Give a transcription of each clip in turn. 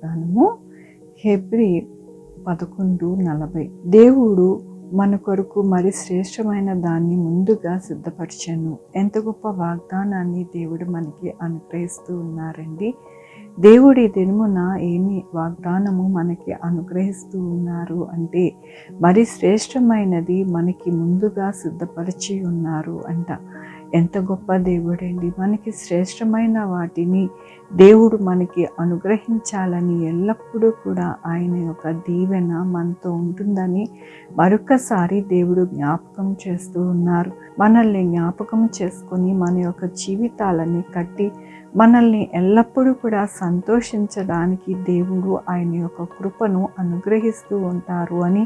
వాగ్దానము హెబ్రీ 11:40. దేవుడు మన కొరకు మరి శ్రేష్టమైన దాన్ని ముందుగా సిద్ధపరిచాను. ఎంత గొప్ప వాగ్దానాన్ని దేవుడు మనకి అనుగ్రహిస్తూ ఉన్నారండి. దేవుడి దినమున ఏమి వాగ్దానము మనకి అనుగ్రహిస్తూ ఉన్నారు అంటే, మరి శ్రేష్టమైనది మనకి ముందుగా సిద్ధపరిచి ఉన్నారు అంట. ఎంత గొప్ప దేవుడండి. మనకి శ్రేష్టమైన వాటిని దేవుడు మనకి అనుగ్రహించాలని ఎల్లప్పుడూ కూడా ఆయన యొక్క దీవెన మనతో ఉంటుందని మరొకసారి దేవుడు జ్ఞాపకం చేస్తూ ఉన్నారు. మనల్ని జ్ఞాపకం చేసుకొని మన యొక్క జీవితాలని కట్టి మనల్ని ఎల్లప్పుడూ కూడా సంతోషించడానికి దేవుడు ఆయన యొక్క కృపను అనుగ్రహిస్తూ ఉంటారు అని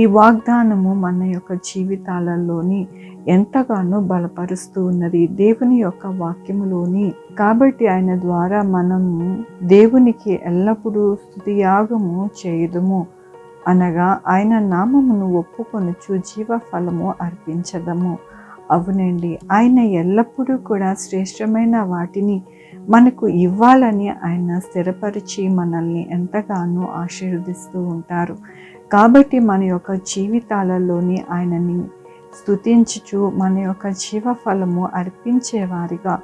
ఈ వాగ్దానము మన యొక్క జీవితాలలోని ఎంతగానో బలపరుస్తూ ఉన్నది దేవుని యొక్క వాక్యములోని. కాబట్టి ఆయన ద్వారా మనము దేవునికి ఎల్లప్పుడూ స్తుతియాగము చేయుదుము, అనగా ఆయన నామమును ఒప్పుకొనుచు జీవ ఫలము అర్పించదము. అవునండి, ఆయన ఎల్లప్పుడూ కూడా శ్రేష్టమైన వాటిని మనకు ఇవ్వాలని ఆయన స్థిరపరిచి మనల్ని ఎంతగానో ఆశీర్వదిస్తూ ఉంటారు. కాబట్టి మన యొక్క జీవితాలలోని ఆయనని స్తుతించుచు మన యొక్క జీవఫలము అర్పించేవారిగా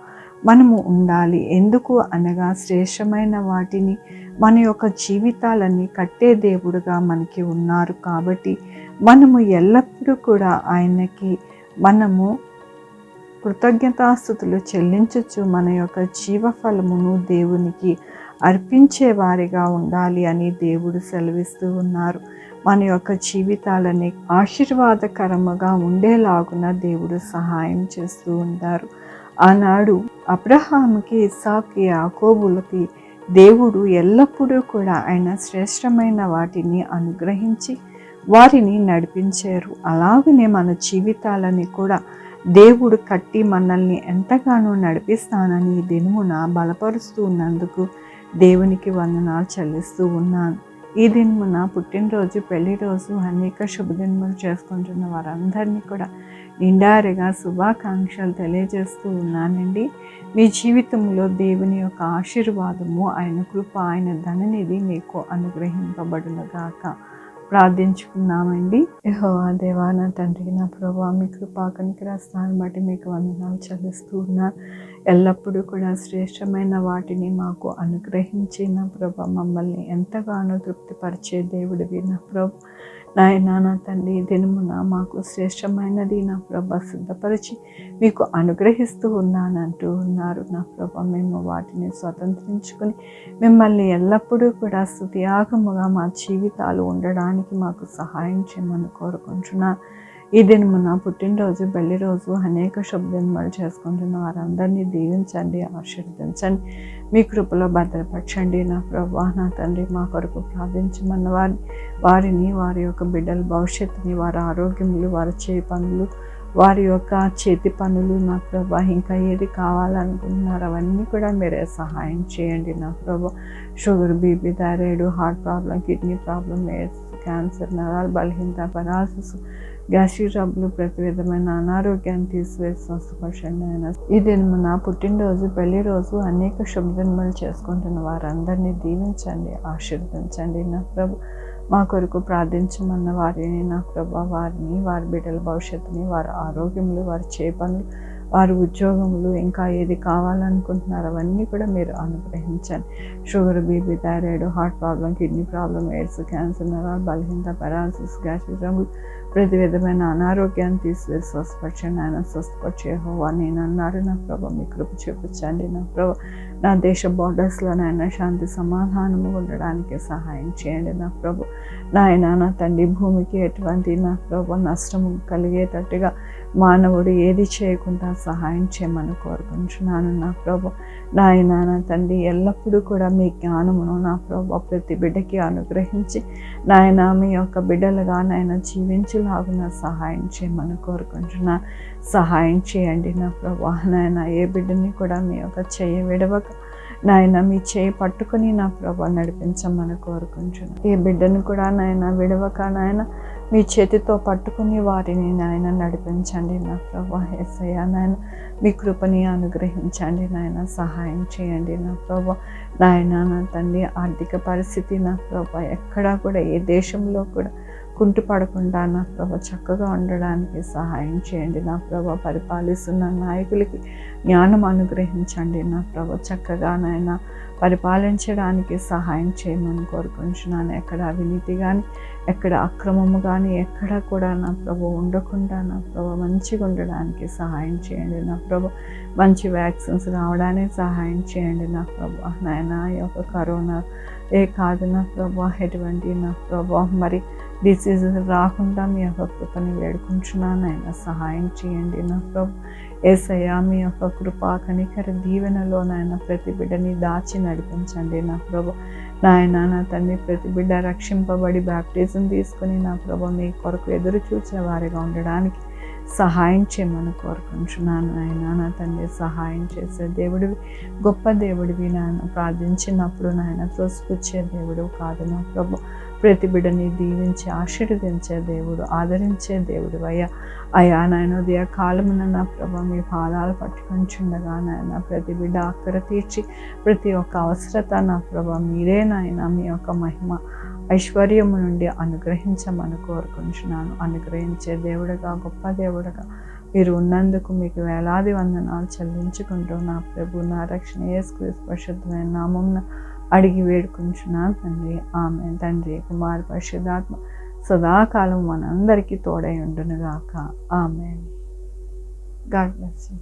మనము ఉండాలి. ఎందుకు అనగా శ్రేష్టమైన వాటిని మన యొక్క జీవితాలని కట్టే దేవుడుగా మనకి ఉన్నారు. కాబట్టి మనము ఎల్లప్పుడూ కూడా ఆయనకి మనము కృతజ్ఞతాస్తుతులు చెల్లించచ్చు మన యొక్క జీవఫలమును దేవునికి అర్పించే వారిగా ఉండాలి అని దేవుడు సెలవిస్తూ ఉన్నారు. మన యొక్క జీవితాలని ఆశీర్వాదకరముగా ఉండేలాగున దేవుడు సహాయం చేస్తూ ఉంటారు. ఆనాడు అబ్రహాముకి, ఇస్సాకుకి, యాకోబులకి దేవుడు ఎల్లప్పుడూ కూడా ఆయన శ్రేష్టమైన వాటిని అనుగ్రహించి వారిని నడిపించారు. అలాగనే మన జీవితాలని కూడా దేవుడు కట్టి మనల్ని ఎంతగానో నడిపిస్తానని ఈ దినమున బలపరుస్తూ ఉన్నందుకు దేవునికి వందనాలు చెల్లిస్తూ ఉన్నాను. ఈ దినమున పుట్టినరోజు, పెళ్లి రోజు, అనేక శుభదినములు చేసుకుంటున్న వారందరినీ కూడా నిండారుగా శుభాకాంక్షలు తెలియజేస్తూ ఉన్నానండి. మీ జీవితంలో దేవుని యొక్క ఆశీర్వాదము, ఆయన కృప, ఆయన ధననిధి మీకు అనుగ్రహింపబడునుగాక. ప్రార్థించుకున్నామండి. యెహోవా దేవా, నా తండ్రి, నా ప్రభువా, మీ కృపా కనికరాన్ని బట్టి మీకు వందనాలు చెల్లిస్తూ ఉన్నాను. ఎల్లప్పుడూ కూడా శ్రేష్టమైన వాటిని మాకు అనుగ్రహించి నా ప్రభు మమ్మల్ని ఎంతగానో తృప్తిపరిచే దేవుడివి నా ప్రభు. నాయనా, నా తండ్రి, దినమున మాకు శ్రేష్టమైనది నా ప్రభ సిద్ధపరిచి మీకు అనుగ్రహిస్తూ ఉన్నానంటూ ఉన్నారు నా ప్రభ. మేము వాటిని స్వతంత్రించుకొని మిమ్మల్ని ఎల్లప్పుడూ కూడా స్తుతియాగముగా మా జీవితాలు ఉండడానికి మాకు సహాయం చేయమని కోరుకుంటున్నాను. ఈ దినమున పుట్టినరోజు, పెళ్లి రోజు, అనేక శుభదినములు చేసుకుంటున్న వారందరినీ దీవించండి, ఆశీర్వదించండి, మీ కృపలో భద్రపరచండి నా ప్రభా. నా తండ్రి, మా కొరకు ప్రార్థించమన్న వారిని, వారి యొక్క బిడ్డల భవిష్యత్తుని, వారి ఆరోగ్యములు, వారి చేయి పనులు, వారి యొక్క చేతి పనులు నా ప్రభా, ఇంకా ఏది కావాలనుకుంటున్నారు అవన్నీ కూడా మీరే సహాయం చేయండి నా ప్రభా. Sugar, BP, thyroid, heart problem, kidney problem, AIDS, cancer, నరాల బలహీనత, పెరాలసిస్, గ్యాస్ట్రిక్ ట్రబుల్, ప్రతి విధమైన అనారోగ్యాన్ని తీసివేసి స్వస్థపరచండి ఆయన. ఈ దినమున పుట్టినరోజు, పెళ్లి రోజు, అనేక శుభదినములు చేసుకుంటున్న వారందరినీ దీవించండి, ఆశీర్వదించండి నా ప్రభు. మా కొరకు ప్రార్థించమన్న వారిని నా ప్రభా, వారిని, వారి బిడ్డల భవిష్యత్తుని, వారి ఆరోగ్యములు, వారి చేపనులు, వారి ఉద్యోగములు, ఇంకా ఏది కావాలనుకుంటున్నారో అవన్నీ కూడా మీరు అనుగ్రహించండి. Sugar, BP, thyroid, heart problem, kidney problem, AIDS, cancer, నరాల బలహీనత, పెరాలసిస్, గ్యాస్ట్రిక్ ట్రబుల్, ప్రతి విధమైన అనారోగ్యాన్ని తీసివేసి స్వస్థపరచండి ఆయన. స్వస్థపరిచే యెహోవా నేను అన్నారు నా ప్రభా. మీ కృప చూపించండి నా ప్రభా. నా దేశ బార్డర్స్లో నాయన శాంతి సమాధానము ఉండడానికి సహాయం చేయండి నా ప్రభు. నాయన, నా తండ్రి, భూమికి ఎటువంటి నా ప్రభు నష్టము కలిగేటట్టుగా మానవుడు ఏది చేయకుండా సహాయం చేయమని కోరుకుంటున్నాను నా ప్రభు. నాయన, నా తండ్రి, ఎల్లప్పుడూ కూడా మీ జ్ఞానమును నా ప్రభు ప్రతి బిడ్డకి అనుగ్రహించి నాయన మీ యొక్క బిడ్డలుగా నాయన జీవించేలాగున సహాయం చేయమని కోరుకుంటున్నాను. సహాయం చేయండి నా ప్రభు. నాయన, ఏ బిడ్డని కూడా మీ యొక్క చెయ్యి విడవక నాయన మీ చేయి పట్టుకుని నా ప్రభు నడిపించమని కోరుకుంటున్నాను. ఏ బిడ్డను కూడా నాయన విడవక నాయన మీ చేతితో పట్టుకుని వారిని నాయన నడిపించండి నా ప్రభా. యేసయ్యా నాయన మీ కృపని అనుగ్రహించండి నాయన, సహాయం చేయండి నా ప్రభా. నాయన నా తండ్రి ఆర్థిక పరిస్థితి నా ప్రభా ఎక్కడా కూడా ఏ దేశంలో కూడా కుంటుపడకుండా నా ప్రభా చక్కగా ఉండడానికి సహాయం చేయండి నా ప్రభా. పరిపాలిస్తున్న నాయకులకి జ్ఞానం అనుగ్రహించండి నా ప్రభా. చక్కగా నాయన పరిపాలించడానికి సహాయం చేయమని కోరుకుంటున్నాను. ఎక్కడ అవినీతి కానీ, ఎక్కడ అక్రమము కానీ ఎక్కడ కూడా నా ప్రభు ఉండకుండా నా ప్రభు మంచిగా ఉండడానికి సహాయం చేయండి నా ప్రభు. మంచి వ్యాక్సిన్స్ రావడానికి సహాయం చేయండి నా ప్రభు. నాయన ఈ యొక్క కరోనా కాదు నా ప్రభు, ఎటువంటి నా ప్రభు మరి డిసీజ్ రాకుండా మీ యొక్క కృపని వేడుకుంటున్నాను. ఆయన సహాయం చేయండి నా ప్రభు. యేసయ్యా మీ యొక్క కృపా కనికర దీవెనలో నాయన ప్రతి బిడ్డని దాచి నడిపించండి నా ప్రభు. నాయన నా తండ్రి ప్రతి బిడ్డ రక్షింపబడి బ్యాప్టిజం తీసుకుని నా ప్రభు మీ కొరకు ఎదురు చూసే వారిగా ఉండడానికి సహాయం చేయమని కోరుకుంటున్నాను. ఆయన నా తండ్రి సహాయం చేసే దేవుడివి, గొప్ప దేవుడివి. నాయన ప్రార్థించినప్పుడు నాయన త్రోసిపుచ్చే దేవుడు కాదు నా ప్రభు. ప్రతి బిడ్డని దీవించి ఆశీర్వదించే దేవుడు, ఆదరించే దేవుడు అయ్యా నాయన ఉదయ కాలమున నా ప్రభు మీ పాదాలు పట్టుకుంటుండగా నాయన ప్రతి బిడ్డ అక్కర తీర్చి ప్రతి ఒక్క అవసరత నా ప్రభు మీరే నాయన మీ యొక్క మహిమ ఐశ్వర్యము నుండి అనుగ్రహించమని కోరుకుంటున్నాను. అనుగ్రహించే దేవుడుగా, గొప్ప దేవుడుగా మీరు ఉన్నందుకు మీకు వేలాది వందనాలు చెల్లించుకుంటూ నా ప్రభు నా రక్షణ యేసుక్రీస్తు పరిశుద్ధమైన నామమున అడిగి వేడుకుంటున్నాను తండ్రి. ఆమేన్. తండ్రి, కుమార పరిశుద్ధాత్మ సదాకాలం మనందరికీ తోడై ఉండునుగాక. ఆమేన్. God bless you.